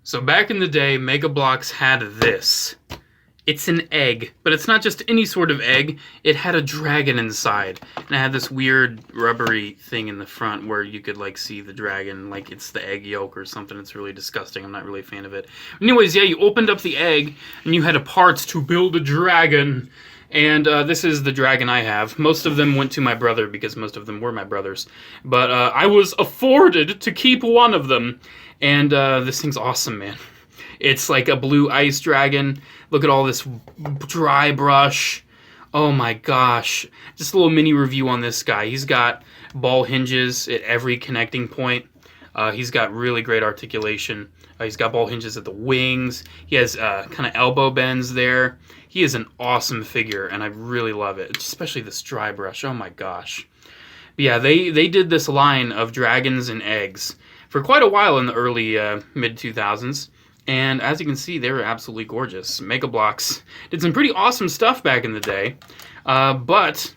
So back in the day, Mega Bloks had this. It's an egg, but it's not just any sort of egg. It had a dragon inside, and it had this weird rubbery thing in the front where you could like see the dragon, like it's the egg yolk or something. It's really disgusting. I'm not really a fan of it. Anyways, yeah, you opened up the egg, and you had parts to build a dragon. And this is the dragon I have. Most of them went to my brother because most of them were my brothers. But I was afforded to keep one of them. And this thing's awesome, man. It's like a blue ice dragon. Look at all this dry brush. Oh my gosh. Just a little mini review on this guy. He's got ball hinges at every connecting point. He's got really great articulation. He's got ball hinges at the wings. He has kind of elbow bends there. He is an awesome figure, and I really love it, especially this dry brush. Oh my gosh. But yeah, they did this line of dragons and eggs for quite a while in the early mid-2000s. And as you can see, they were absolutely gorgeous. Mega Bloks did some pretty awesome stuff back in the day. But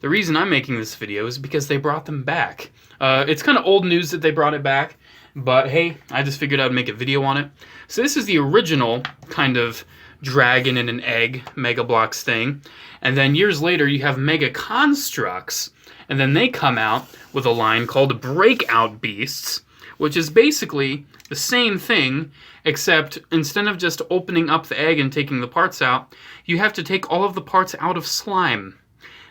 the reason I'm making this video is because they brought them back. It's kind of old news that they brought it back. But hey, I just figured I'd make a video on it. So this is the original kind of dragon and an egg Mega Bloks thing. And then years later, you have Mega Construx. And then they come out with a line called Breakout Beasts, which is basically the same thing, except instead of just opening up the egg and taking the parts out, you have to take all of the parts out of slime.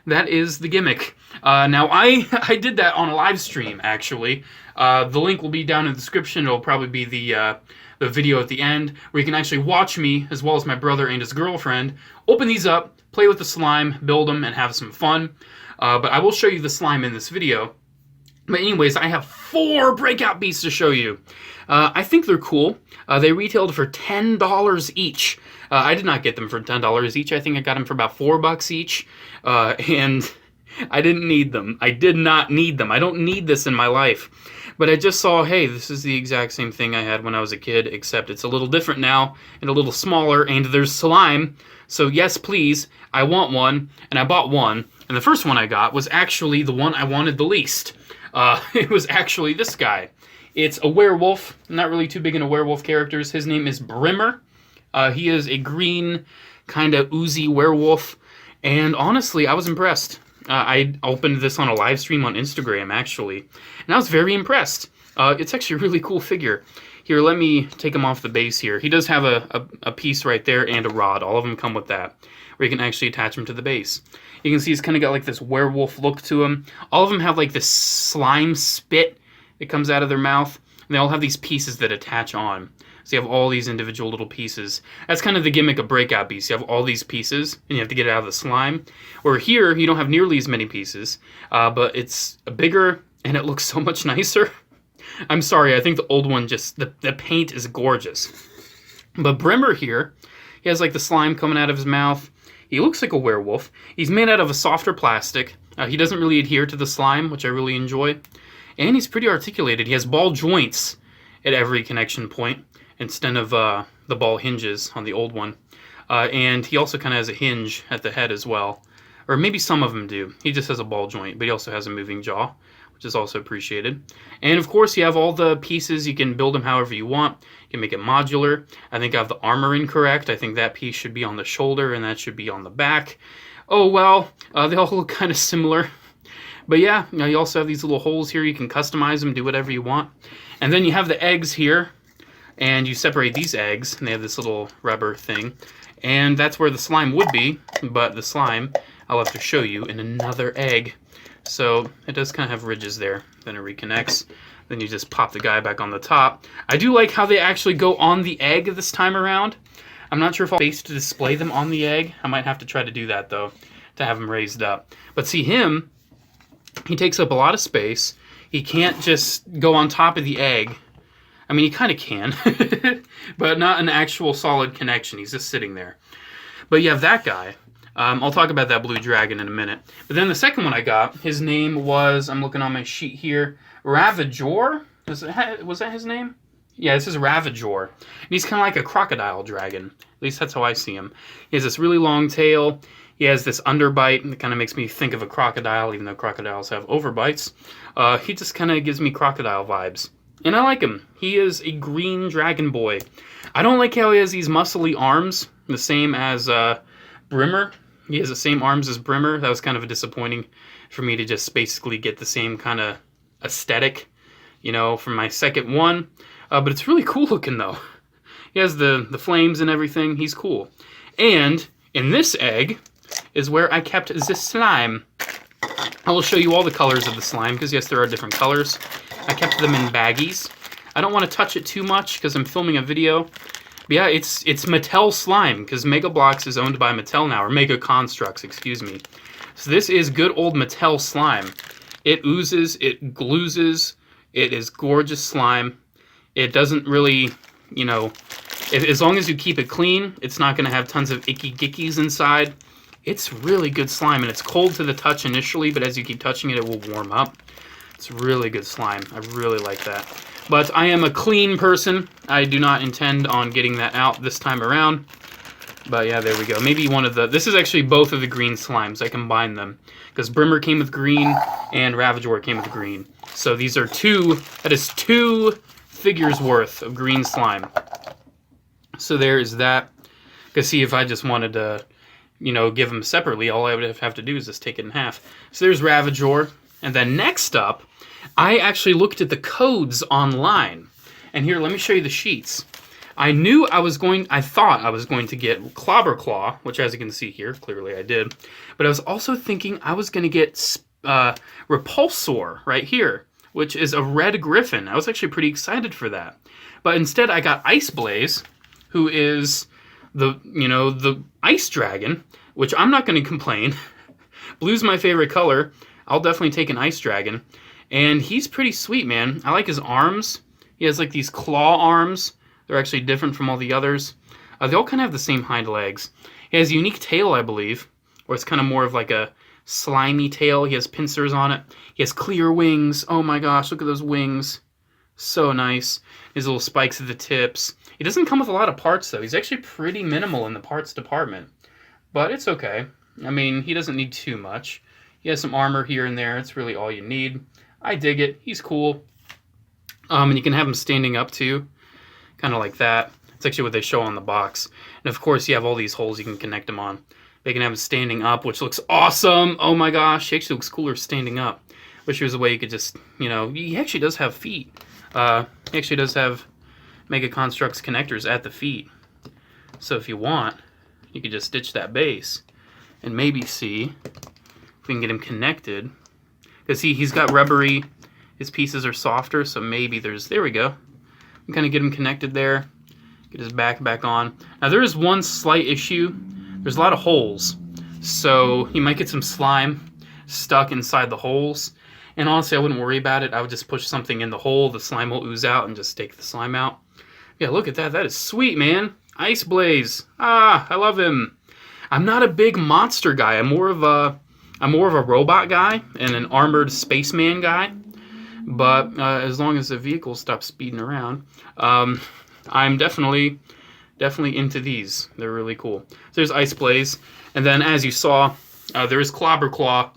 That is the gimmick. Now, I did that on a live stream, actually. The link will be down in the description. It'll probably be the video at the end, where you can actually watch me, as well as my brother and his girlfriend, open these up, play with the slime, build them, and have some fun. But I will show you the slime in this video. But anyways, I have 4 Breakout Beasts to show you. I think they're cool. They retailed for $10 each. I did not get them for $10 each. I think I got them for about $4 each. And I didn't need them. I did not need them. I don't need this in my life. But I just saw, hey, this is the exact same thing I had when I was a kid, except it's a little different now and a little smaller, and there's slime. So yes, please, I want one, and I bought one. And the first one I got was actually the one I wanted the least. It was actually this guy. It's a werewolf. I'm not really too big into werewolf characters. His name is Brimmer. He is a green, kind of oozy werewolf. And honestly, I was impressed. I opened this on a live stream on Instagram, actually. And I was very impressed. It's actually a really cool figure. Here, let me take him off the base here. He does have a piece right there and a rod. All of them come with that, where you can actually attach him to the base. You can see he's kind of got like this werewolf look to him. All of them have like this slime spit that comes out of their mouth. And they all have these pieces that attach on. So you have all these individual little pieces. That's kind of the gimmick of Breakout Beasts. You have all these pieces, and you have to get it out of the slime. Or here, you don't have nearly as many pieces, but it's bigger, and it looks so much nicer. I'm sorry, I think the old one just, the paint is gorgeous. But Brimmer here, he has like the slime coming out of his mouth. He looks like a werewolf. He's made out of a softer plastic. He doesn't really adhere to the slime, which I really enjoy. And he's pretty articulated. He has ball joints at every connection point, instead of the ball hinges on the old one. And he also kind of has a hinge at the head as well. Or maybe some of them do. He just has a ball joint, but he also has a moving jaw, which is also appreciated. And of course, you have all the pieces. You can build them however you want. You can make it modular. I think I have the armor incorrect. I think that piece should be on the shoulder, and that should be on the back. Oh, well, they all look kind of similar. But yeah, you also have these little holes here. You can customize them, do whatever you want. And then you have the eggs here. And you separate these eggs, and they have this little rubber thing. And that's where the slime would be, but the slime I'll have to show you in another egg. So it does kind of have ridges there. Then it reconnects. Then you just pop the guy back on the top. I do like how they actually go on the egg this time around. I'm not sure if I'll base to display them on the egg. I might have to try to do that, though, to have them raised up. But see him, he takes up a lot of space. He can't just go on top of the egg. I mean, he kind of can, but not an actual solid connection. He's just sitting there. But you have that guy. I'll talk about that blue dragon in a minute. But then the second one I got, his name was, I'm looking on my sheet here, Ravagor? Was that his name? Yeah, this is Ravagor. And he's kind of like a crocodile dragon. At least that's how I see him. He has this really long tail. He has this underbite, and it kind of makes me think of a crocodile, even though crocodiles have overbites. He just kind of gives me crocodile vibes. And I like him. He is a green dragon boy. I don't like how he has these muscly arms, the same as Brimmer. He has the same arms as Brimmer. That was kind of disappointing for me to just basically get the same kind of aesthetic, you know, from my second one. But it's really cool looking, though. He has the flames and everything. He's cool. And in this egg is where I kept this slime. I will show you all the colors of the slime, because yes, there are different colors. I kept them in baggies. I don't want to touch it too much because I'm filming a video. But yeah, it's Mattel slime, because Mega Bloks is owned by Mattel now, or Mega Construx, excuse me. So this is good old Mattel slime. It oozes, it glues, it is gorgeous slime. It doesn't really, you know, as long as you keep it clean, it's not going to have tons of icky gickies inside. It's really good slime, and it's cold to the touch initially, but as you keep touching it, it will warm up. It's really good slime. I really like that. But I am a clean person. I do not intend on getting that out this time around. But yeah, there we go. Maybe one of the... This is actually both of the green slimes. I combined them. Because Brimmer came with green, and Ravagor came with green. So these are that is 2 figures worth of green slime. So there is that. Because see, if I just wanted to, you know, give them separately, all I would have to do is just take it in half. So there's Ravagor. And then next up, I actually looked at the codes online. And here, let me show you the sheets. I thought I was going to get Clobber Claw, which as you can see here, clearly I did. But I was also thinking I was going to get Repulsor right here, which is a red griffin. I was actually pretty excited for that. But instead I got Ice Blaze, who is the ice dragon, which I'm not going to complain. Blue's my favorite color. I'll definitely take an ice dragon. And he's pretty sweet, man. I like his arms. He has like these claw arms. They're actually different from all the others. They all kind of have the same hind legs. He has a unique tail, I believe, or it's kind of more of like a slimy tail. He has pincers on it. He has clear wings. Oh my gosh, look at those wings. So nice. His little spikes at the tips. He doesn't come with a lot of parts, though. He's actually pretty minimal in the parts department. But it's okay. I mean, he doesn't need too much. He has some armor here and there. It's really all you need. I dig it. He's cool. And you can have him standing up, too. Kind of like that. It's actually what they show on the box. And, of course, you have all these holes you can connect them on. They can have him standing up, which looks awesome. Oh, my gosh. He actually looks cooler standing up. Wish there was a way you could just, you know... He actually does have feet. He actually does have Mega Construx connectors at the feet. So if you want, you could just stitch that base. And maybe see if we can get him connected. Because see, he's got rubbery... His pieces are softer, so maybe there's... There we go. We kind of get him connected there. Get his back on. Now, there is one slight issue. There's a lot of holes. So, you might get some slime stuck inside the holes. And honestly, I wouldn't worry about it. I would just push something in the hole. The slime will ooze out and just take the slime out. Yeah, look at that. That is sweet, man. Ice Blaze. Ah, I love him. I'm not a big monster guy. I'm more of a robot guy and an armored spaceman guy. But as long as the vehicle stops speeding around, I'm definitely into these. They're really cool. So there's Ice Blaze. And then, as you saw, there is Clobber Claw,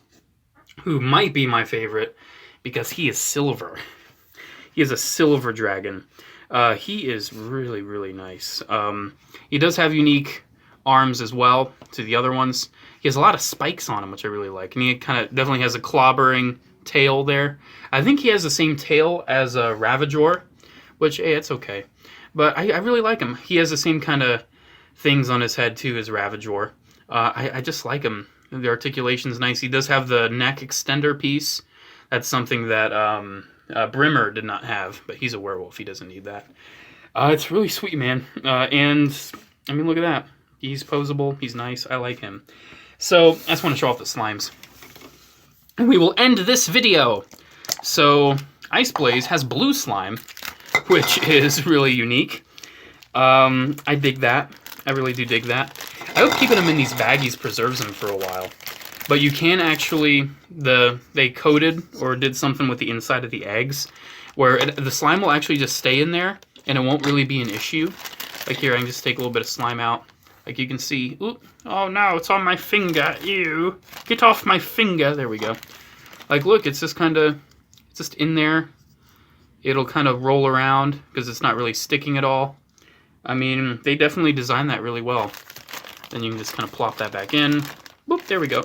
who might be my favorite because he is silver. He is a silver dragon. He is really, really nice. He does have unique arms as well to the other ones. He has a lot of spikes on him, which I really like. And he kind of definitely has a clobbering tail there. I think he has the same tail as a Ravagor, which, hey, it's okay. But I really like him. He has the same kind of things on his head, too, as Ravagor. I just like him. The articulation's nice. He does have the neck extender piece. That's something that Brimmer did not have, but he's a werewolf. He doesn't need that. It's really sweet, man. And, I mean, look at that. He's posable. He's nice. I like him. So, I just want to show off the slimes. And we will end this video. So, Ice Blaze has blue slime, which is really unique. I dig that. I really do dig that. I hope keeping them in these baggies preserves them for a while. But you can actually, they coated or did something with the inside of the eggs, where the slime will actually just stay in there, and it won't really be an issue. Like here, I can just take a little bit of slime out. Like you can see, ooh, oh no, it's on my finger, ew. Get off my finger, there we go. Like look, it's just kind of, it's just in there. it'll kind of roll around because it's not really sticking at all. I mean, they definitely designed that really well. Then you can just kind of plop that back in. Boop, there we go.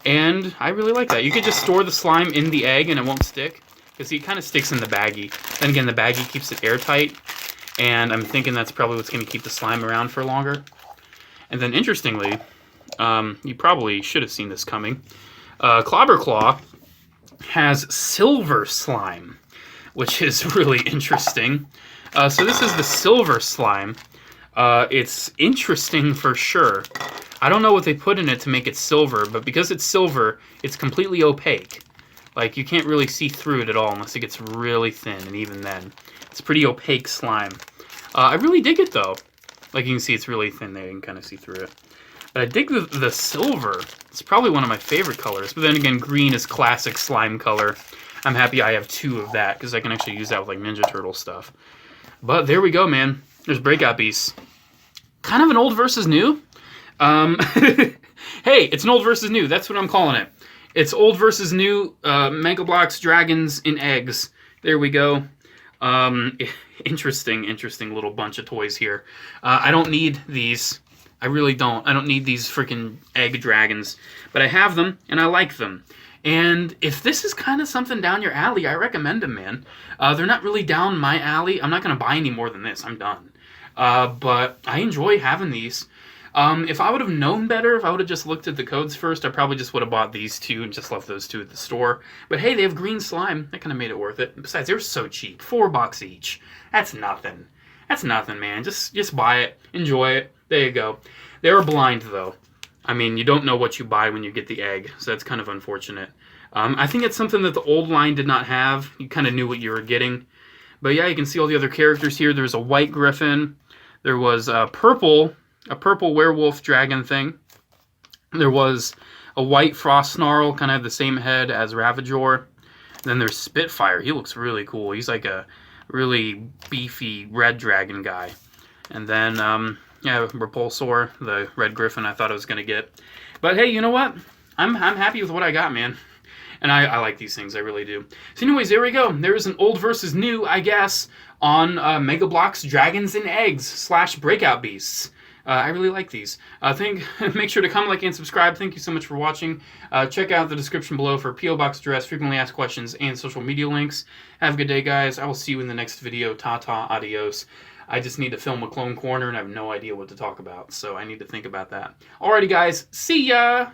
And I really like that. You could just store the slime in the egg and it won't stick. Because it kind of sticks in the baggie. Then again, the baggie keeps it airtight. And I'm thinking that's probably what's going to keep the slime around for longer. And then interestingly, you probably should have seen this coming. Clobber Claw has silver slime, which is really interesting. So this is the silver slime. It's interesting for sure. I don't know what they put in it to make it silver, but because it's silver, it's completely opaque. Like, you can't really see through it at all unless it gets really thin, and even then. It's pretty opaque slime. I really dig it, though. Like, you can see it's really thin there. You can kind of see through it. But I dig the silver. It's probably one of my favorite colors. But then again, green is classic slime color. I'm happy I have 2 of that, because I can actually use that with, like, Ninja Turtle stuff. But there we go, man. There's Breakout Beasts. Kind of an old versus new. Hey, it's an old versus new. That's what I'm calling it. It's old versus new. Mega Bloks, dragons, and eggs. There we go. Interesting little bunch of toys here. I don't need these. I really don't. I don't need these freaking egg dragons. But I have them, and I like them. And if this is kind of something down your alley, I recommend them, man. They're not really down my alley. I'm not going to buy any more than this. I'm done. But I enjoy having these. If I would have known better, if I would have just looked at the codes first, I probably just would have bought these 2 and just left those 2 at the store. But hey, they have green slime. That kind of made it worth it. Besides, they're so cheap. $4 each. That's nothing. That's nothing, man. Just buy it. Enjoy it. There you go. They were blind, though. I mean, you don't know what you buy when you get the egg, so that's kind of unfortunate. I think it's something that the old line did not have. You kind of knew what you were getting. But yeah, you can see all the other characters here. There's a white griffin. There was a purple werewolf dragon thing. There was a white frost snarl, kind of the same head as Ravagor. Then there's Spitfire. He looks really cool. He's like a really beefy red dragon guy. And then, yeah, Repulsor, the red griffin I thought I was going to get. But hey, you know what? I'm happy with what I got, man. And I like these things, I really do. So anyways, there we go. There's an old versus new, I guess, on Mega Bloks, Dragons and Eggs / Breakout Beasts. I really like these. Make sure to comment, like, and subscribe. Thank you so much for watching. Check out the description below for P.O. Box address, frequently asked questions, and social media links. Have a good day, guys. I will see you in the next video. Ta-ta, adios. I just need to film a clone corner, and I have no idea what to talk about, so I need to think about that. Alrighty, guys. See ya!